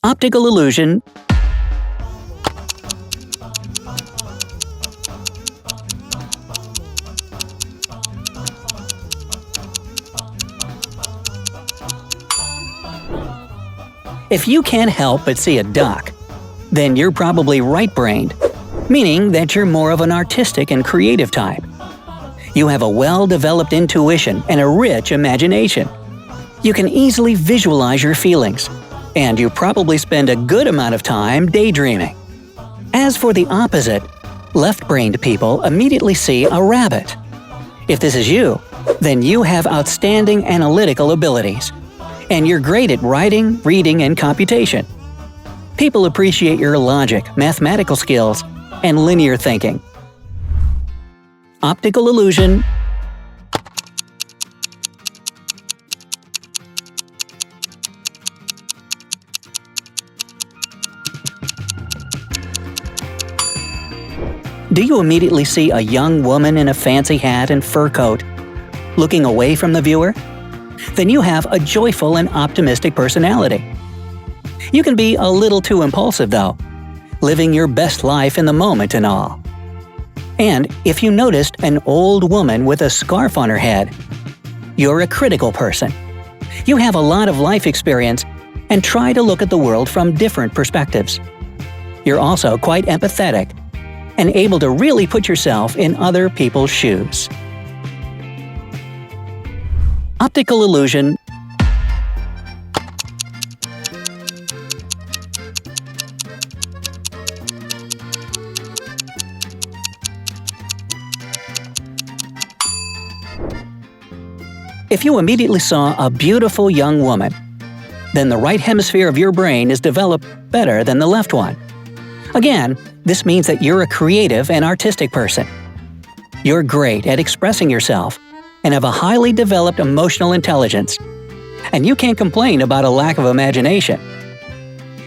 Optical illusion. If you can't help but see a duck, then you're probably right-brained, meaning that you're more of an artistic and creative type. You have a well-developed intuition and a rich imagination. You can easily visualize your feelings, and you probably spend a good amount of time daydreaming. As for the opposite, left-brained people immediately see a rabbit. If this is you, then you have outstanding analytical abilities, and you're great at writing, reading, and computation. People appreciate your logic, mathematical skills, and linear thinking. Optical illusion. Do you immediately see a young woman in a fancy hat and fur coat, looking away from the viewer? Then you have a joyful and optimistic personality. You can be a little too impulsive, though, living your best life in the moment and all. And if you noticed an old woman with a scarf on her head, you're a critical person. You have a lot of life experience and try to look at the world from different perspectives. You're also quite empathetic and able to really put yourself in other people's shoes. Optical illusion. If you immediately saw a beautiful young woman, then the right hemisphere of your brain is developed better than the left one. Again, this means that you're a creative and artistic person. You're great at expressing yourself and have a highly developed emotional intelligence, and you can't complain about a lack of imagination.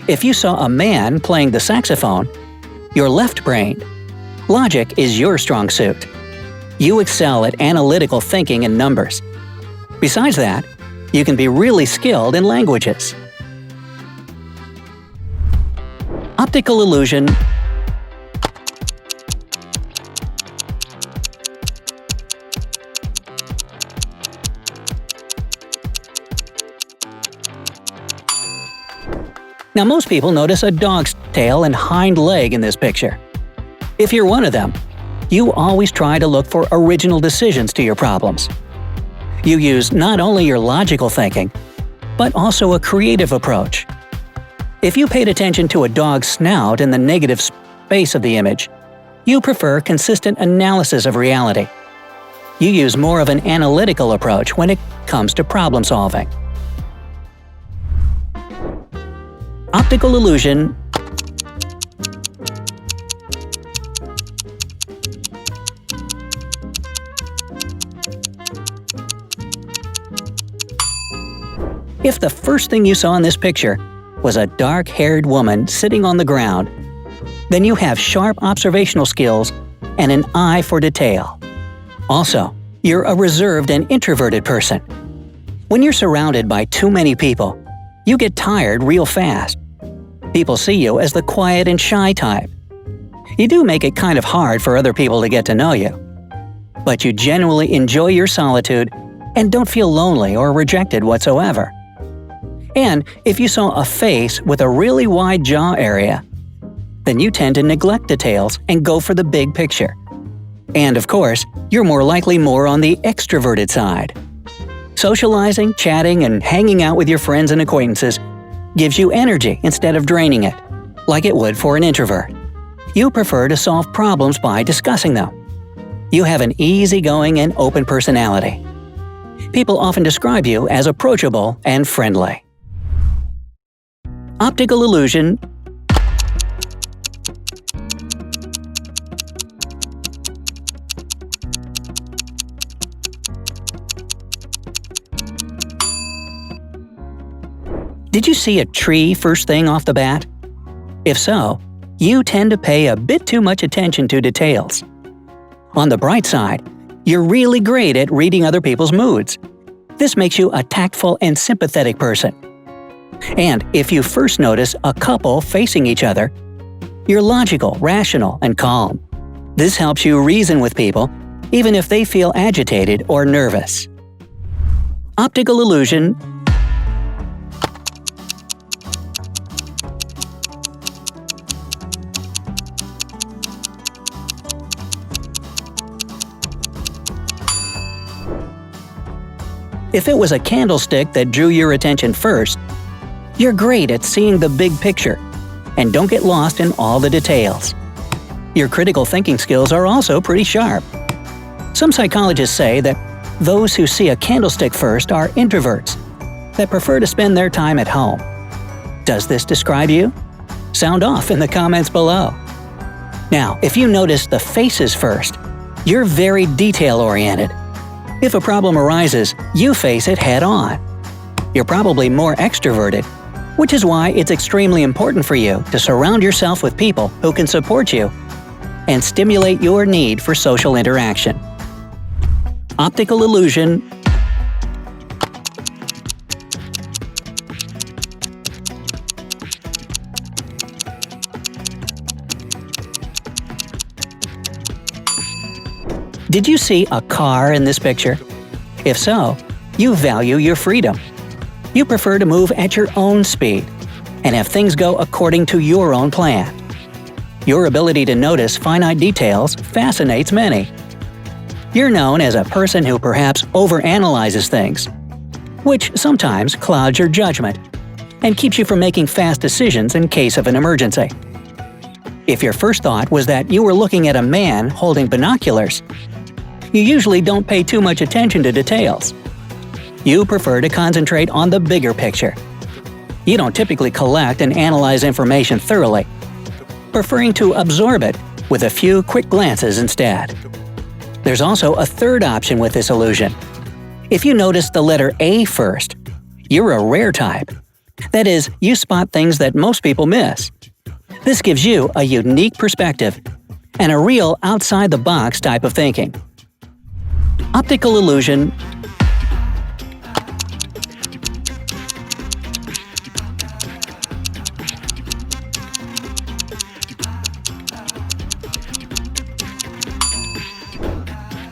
If you saw a man playing the saxophone, you're left-brained. Logic is your strong suit. You excel at analytical thinking and numbers. Besides that, you can be really skilled in languages. Optical illusion. Now most people notice a dog's tail and hind leg in this picture. If you're one of them, you always try to look for original decisions to your problems. You use not only your logical thinking, but also a creative approach. If you paid attention to a dog's snout in the negative space of the image, you prefer consistent analysis of reality. You use more of an analytical approach when it comes to problem solving. Optical illusion. If the first thing you saw in this picture was a dark-haired woman sitting on the ground, then you have sharp observational skills and an eye for detail. Also, you're a reserved and introverted person. When you're surrounded by too many people, you get tired real fast. People see you as the quiet and shy type. You do make it kind of hard for other people to get to know you. But you genuinely enjoy your solitude and don't feel lonely or rejected whatsoever. And if you saw a face with a really wide jaw area, then you tend to neglect details and go for the big picture. And of course, you're more likely on the extroverted side. Socializing, chatting, and hanging out with your friends and acquaintances gives you energy instead of draining it, like it would for an introvert. You prefer to solve problems by discussing them. You have an easygoing and open personality. People often describe you as approachable and friendly. Optical illusion. Did you see a tree first thing off the bat? If so, you tend to pay a bit too much attention to details. On the bright side, you're really great at reading other people's moods. This makes you a tactful and sympathetic person. And if you first notice a couple facing each other, you're logical, rational, and calm. This helps you reason with people, even if they feel agitated or nervous. Optical illusion. If it was a candlestick that drew your attention first, you're great at seeing the big picture, and don't get lost in all the details. Your critical thinking skills are also pretty sharp. Some psychologists say that those who see a candlestick first are introverts that prefer to spend their time at home. Does this describe you? Sound off in the comments below. Now, if you notice the faces first, you're very detail-oriented. If a problem arises, you face it head-on. You're probably more extroverted, which is why it's extremely important for you to surround yourself with people who can support you and stimulate your need for social interaction. Optical illusion. Did you see a car in this picture? If so, you value your freedom. You prefer to move at your own speed and have things go according to your own plan. Your ability to notice finite details fascinates many. You're known as a person who perhaps overanalyzes things, which sometimes clouds your judgment and keeps you from making fast decisions in case of an emergency. If your first thought was that you were looking at a man holding binoculars, you usually don't pay too much attention to details. You prefer to concentrate on the bigger picture. You don't typically collect and analyze information thoroughly, preferring to absorb it with a few quick glances instead. There's also a third option with this illusion. If you notice the letter A first, you're a rare type. That is, you spot things that most people miss. This gives you a unique perspective and a real outside-the-box type of thinking. Optical illusion.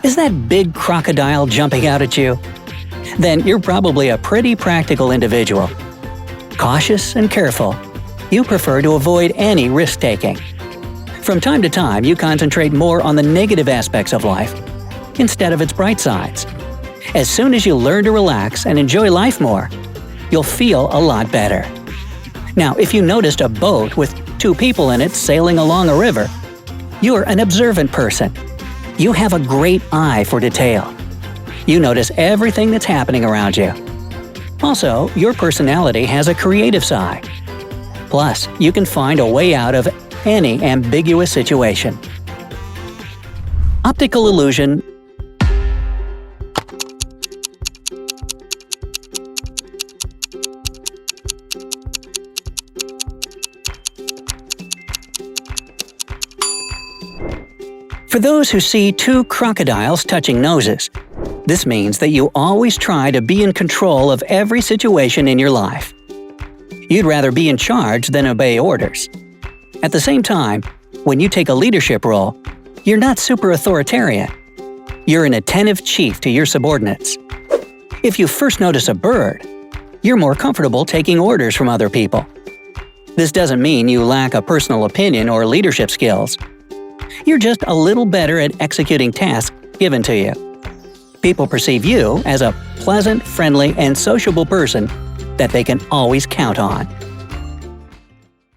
Is that big crocodile jumping out at you? Then you're probably a pretty practical individual. Cautious and careful, you prefer to avoid any risk-taking. From time to time, you concentrate more on the negative aspects of life instead of its bright sides. As soon as you learn to relax and enjoy life more, you'll feel a lot better. Now, if you noticed a boat with two people in it sailing along a river, you're an observant person. You have a great eye for detail. You notice everything that's happening around you. Also, your personality has a creative side. Plus, you can find a way out of any ambiguous situation. Optical illusion. For those who see two crocodiles touching noses, this means that you always try to be in control of every situation in your life. You'd rather be in charge than obey orders. At the same time, when you take a leadership role, you're not super authoritarian. You're an attentive chief to your subordinates. If you first notice a bird, you're more comfortable taking orders from other people. This doesn't mean you lack a personal opinion or leadership skills. You're just a little better at executing tasks given to you. People perceive you as a pleasant, friendly, and sociable person that they can always count on.